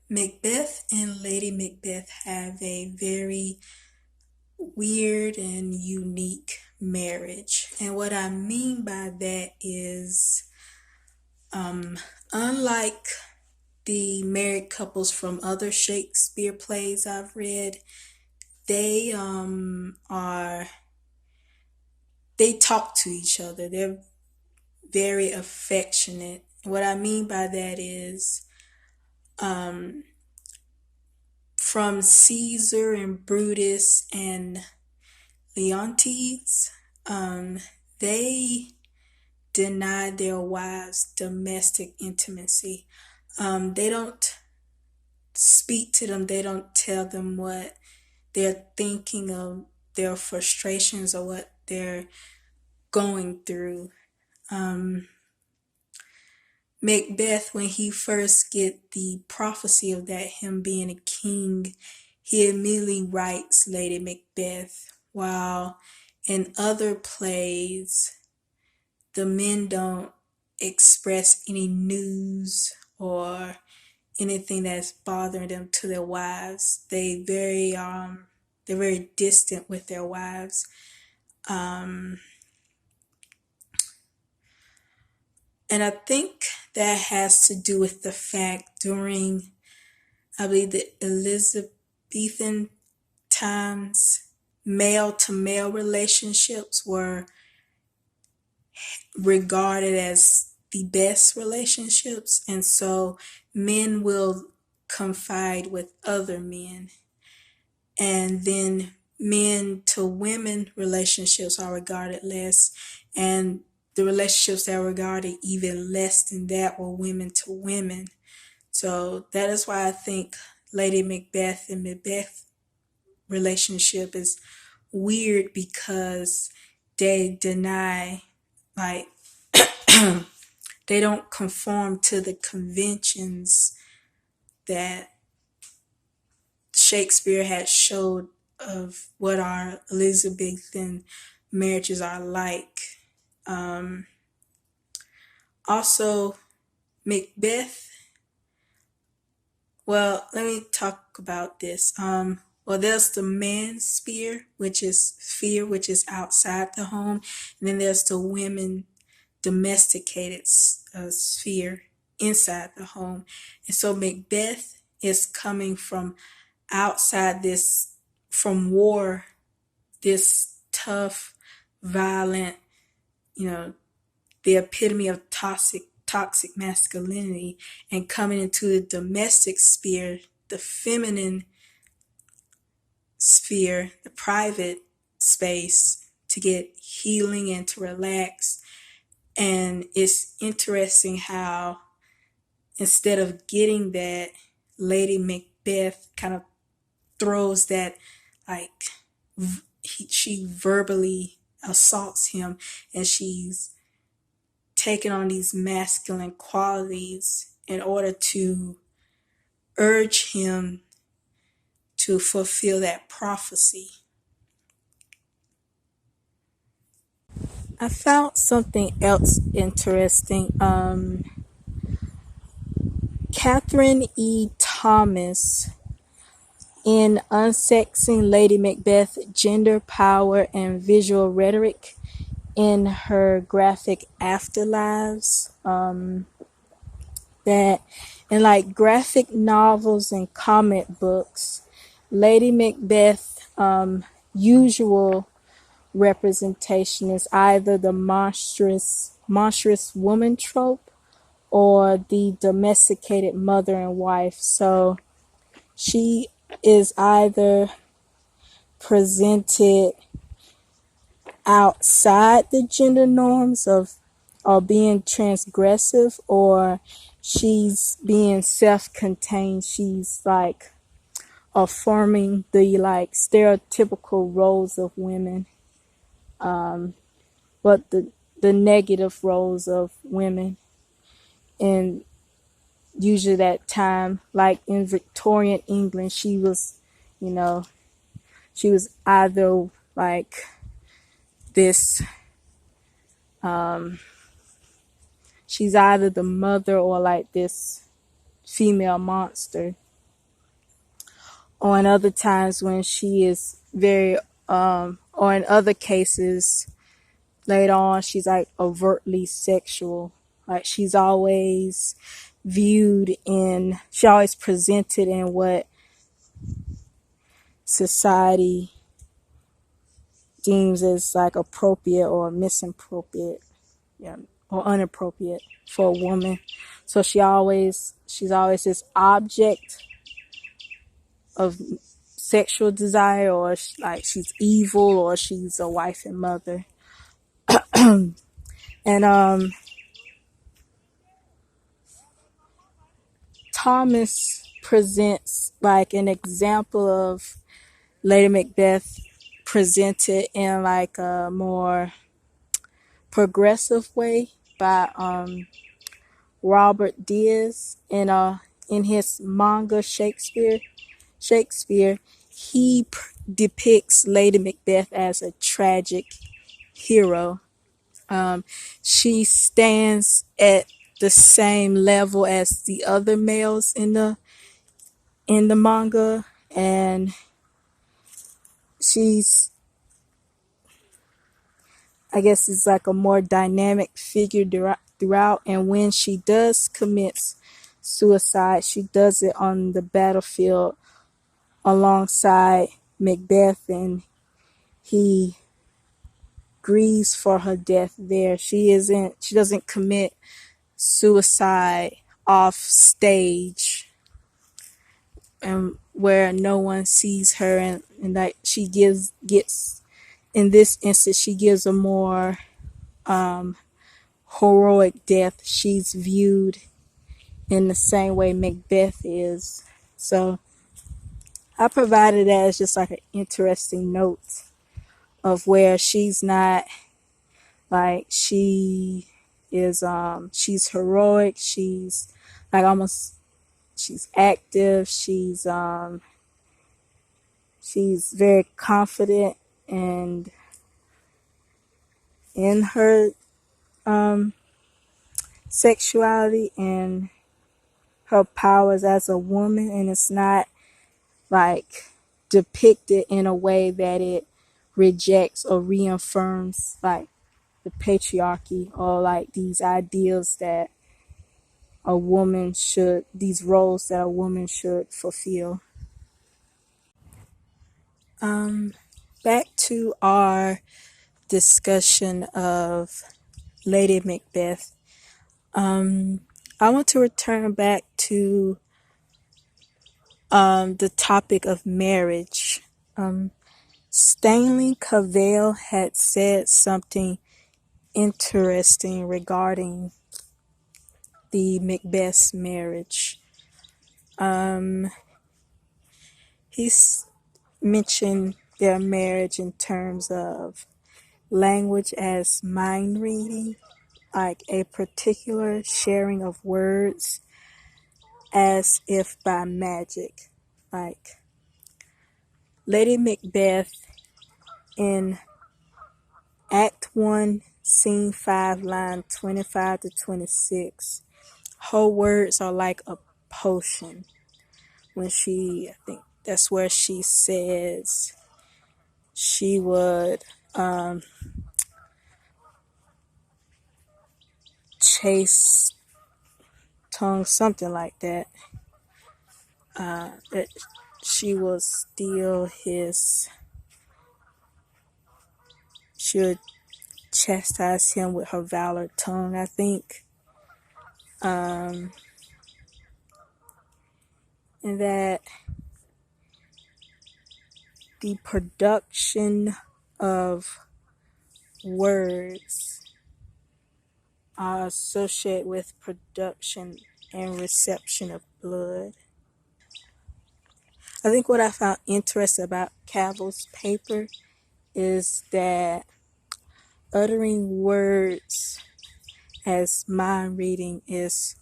Macbeth and Lady Macbeth have a very weird and unique marriage. And what I mean by that is, unlike the married couples from other Shakespeare plays I've read, they are they talk to each other. They're very affectionate. What I mean by that is, um, from Caesar and Brutus and Leontes, they denied their wives domestic intimacy. They don't speak to them. They don't tell them what they're thinking of, their frustrations or what they're going through. Macbeth, when he first get the prophecy of that him being a king, he immediately writes Lady Macbeth, while in other plays the men don't express any news or anything that's bothering them to their wives. They're very distant with their wives. And I think that has to do with the fact during, I believe, the Elizabethan times, male to male relationships were regarded as the best relationships. And so men will confide with other men. And then men to women relationships are regarded less. And the relationships that were regarded even less than that were women to women. So that is why I think Lady Macbeth and Macbeth relationship is weird, because they deny, like, they don't conform to the conventions that Shakespeare had showed of what our Elizabethan marriages are like. Also, Macbeth, well, let me talk about this. There's the man's sphere, which is outside the home, and then there's the women domesticated sphere inside the home. And so Macbeth is coming from outside this, from war, this tough, violent, the epitome of toxic masculinity, and coming into the domestic sphere, the feminine sphere, the private space, to get healing and to relax. And it's interesting how, instead of getting that, Lady Macbeth kind of throws that, like, she verbally assaults him, and she's taking on these masculine qualities in order to urge him to fulfill that prophecy. I found something else interesting. Catherine E. Thomas, in Unsexing Lady Macbeth, Gender, Power, and Visual Rhetoric, in her graphic Afterlives, that in like graphic novels and comic books, Lady Macbeth usual representation is either the monstrous woman trope or the domesticated mother and wife. So she is either presented outside the gender norms of or being transgressive, or she's being self-contained. She's like affirming the like stereotypical roles of women, but the negative roles of women. And usually that time, like in Victorian England, she was either like this, she's either the mother or like this female monster. Or in other times when she is very, or in other cases, later on, she's like overtly sexual. Like she's always she always presented in what society deems as like appropriate or misappropriate, yeah, or inappropriate for a woman. So she's always this object of sexual desire, or like she's evil, or she's a wife and mother. And Thomas presents like an example of Lady Macbeth presented in like a more progressive way by Robert Diaz in his manga Shakespeare. He depicts Lady Macbeth as a tragic hero. She stands at the same level as the other males in the manga, and she's, I guess, it's like a more dynamic figure throughout. And when she does commit suicide, she does it on the battlefield alongside Macbeth, and he grieves for her death there. She doesn't commit suicide off stage, and where no one sees her, and like she gets in this instance, she gives a more heroic death. She's viewed in the same way Macbeth is. So I provided that as just like an interesting note of where she's not like, she's heroic, she's like almost, she's active, she's very confident and in her sexuality and her powers as a woman, and it's not like depicted in a way that it rejects or reaffirms like the patriarchy, or like these ideals that these roles that a woman should fulfill. Back to our discussion of Lady Macbeth. I want to return back to the topic of marriage. Stanley Cavell had said something interesting regarding the Macbeth's marriage. He's mentioned their marriage in terms of language as mind reading, like a particular sharing of words as if by magic. Like Lady Macbeth in Act 1, Scene 5, line 25 to 26. Her words are like a potion. When I think that's where she says she would chase tongue, something like that. That she will steal she would chastise him with her valor tongue, I think. And that the production of words are associated with production and reception of blood. I think what I found interesting about Cavell's paper is that uttering words as mind reading is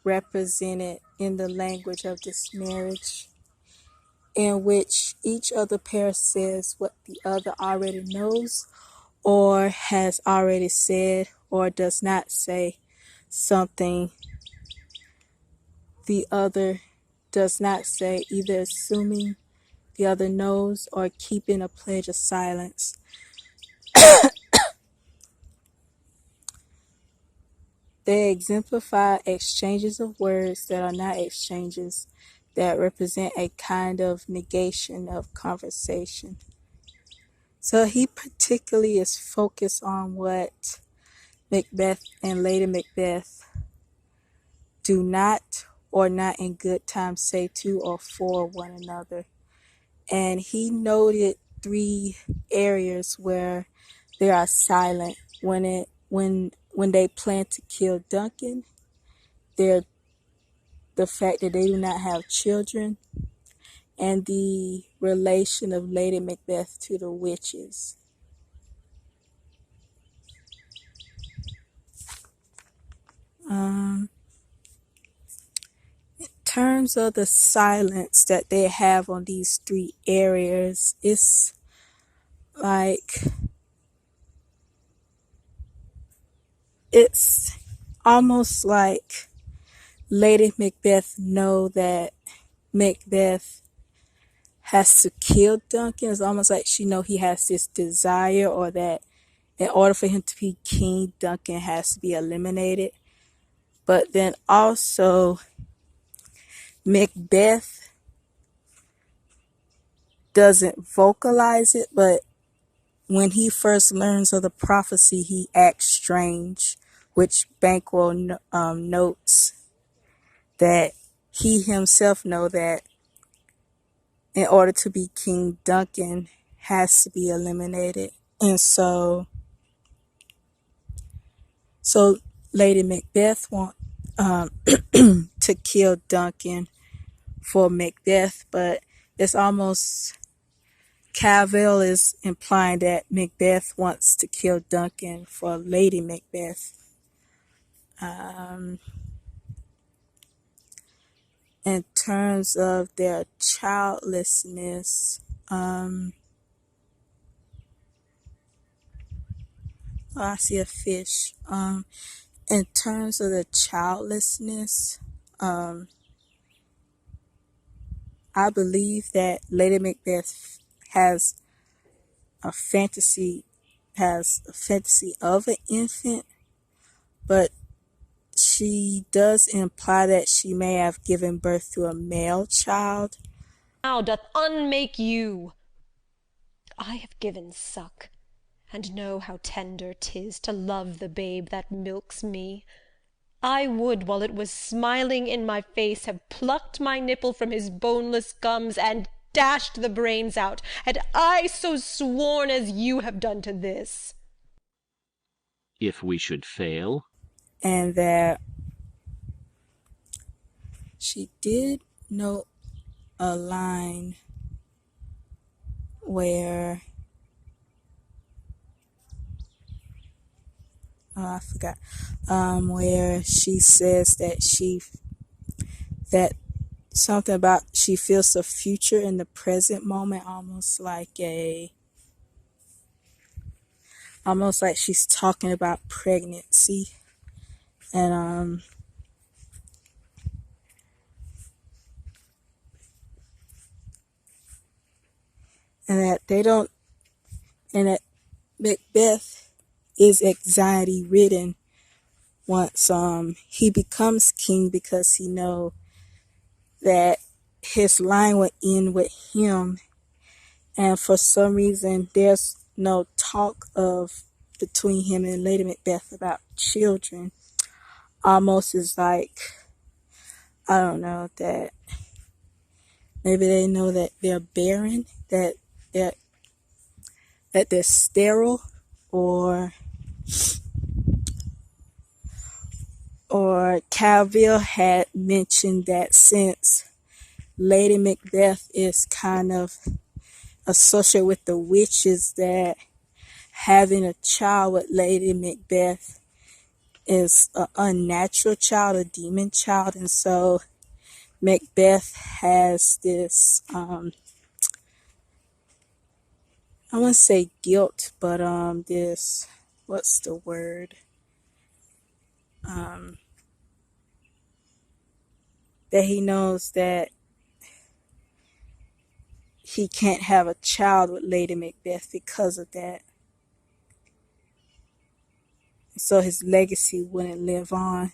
represented in the language of this marriage, in which each other pair says what the other already knows or has already said, or does not say something the other does not say, either assuming the other knows or keeping a pledge of silence. They exemplify exchanges of words that are not exchanges, that represent a kind of negation of conversation. So he particularly is focused on what Macbeth and Lady Macbeth do not or not in good time say to or for one another. And he noted 3 areas where they are silent. When they plan to kill Duncan, they're the fact that they do not have children, and the relation of Lady Macbeth to the witches. In terms of the silence that they have on these 3 areas, it's like it's almost like Lady Macbeth know that Macbeth has to kill Duncan. It's almost like she know he has this desire, or that in order for him to be king, Duncan has to be eliminated. But then also Macbeth doesn't vocalize it, but when he first learns of the prophecy, he acts strange, which Banquo notes that he himself know that in order to be king, Duncan has to be eliminated. And so Lady Macbeth want to kill Duncan for Macbeth, but it's almost Cavell is implying that Macbeth wants to kill Duncan for Lady Macbeth. In terms of their childlessness, I see a fish. In terms of the childlessness, I believe that Lady Macbeth has a fantasy of an infant, but she does imply that she may have given birth to a male child. Now doth unmake you. I have given suck, and know how tender 'tis to love the babe that milks me. I would, while it was smiling in my face, have plucked my nipple from his boneless gums and dashed the brains out, had I so sworn as you have done to this. If we should fail. And that she did note a line where I forgot, where she says that something about she feels the future in the present moment, almost like she's talking about pregnancy. And that Macbeth is anxiety ridden once he becomes king, because he know that his line would end with him, and for some reason there's no talk of between him and Lady Macbeth about children. Almost is like, I don't know, that maybe they know that they're barren, that they're sterile, or Cavell had mentioned that since Lady Macbeth is kind of associated with the witches, that having a child with Lady Macbeth is an unnatural child, a demon child. And so Macbeth has this, I wouldn't say guilt, but this, what's the word? that he knows that he can't have a child with Lady Macbeth because of that. So his legacy wouldn't live on.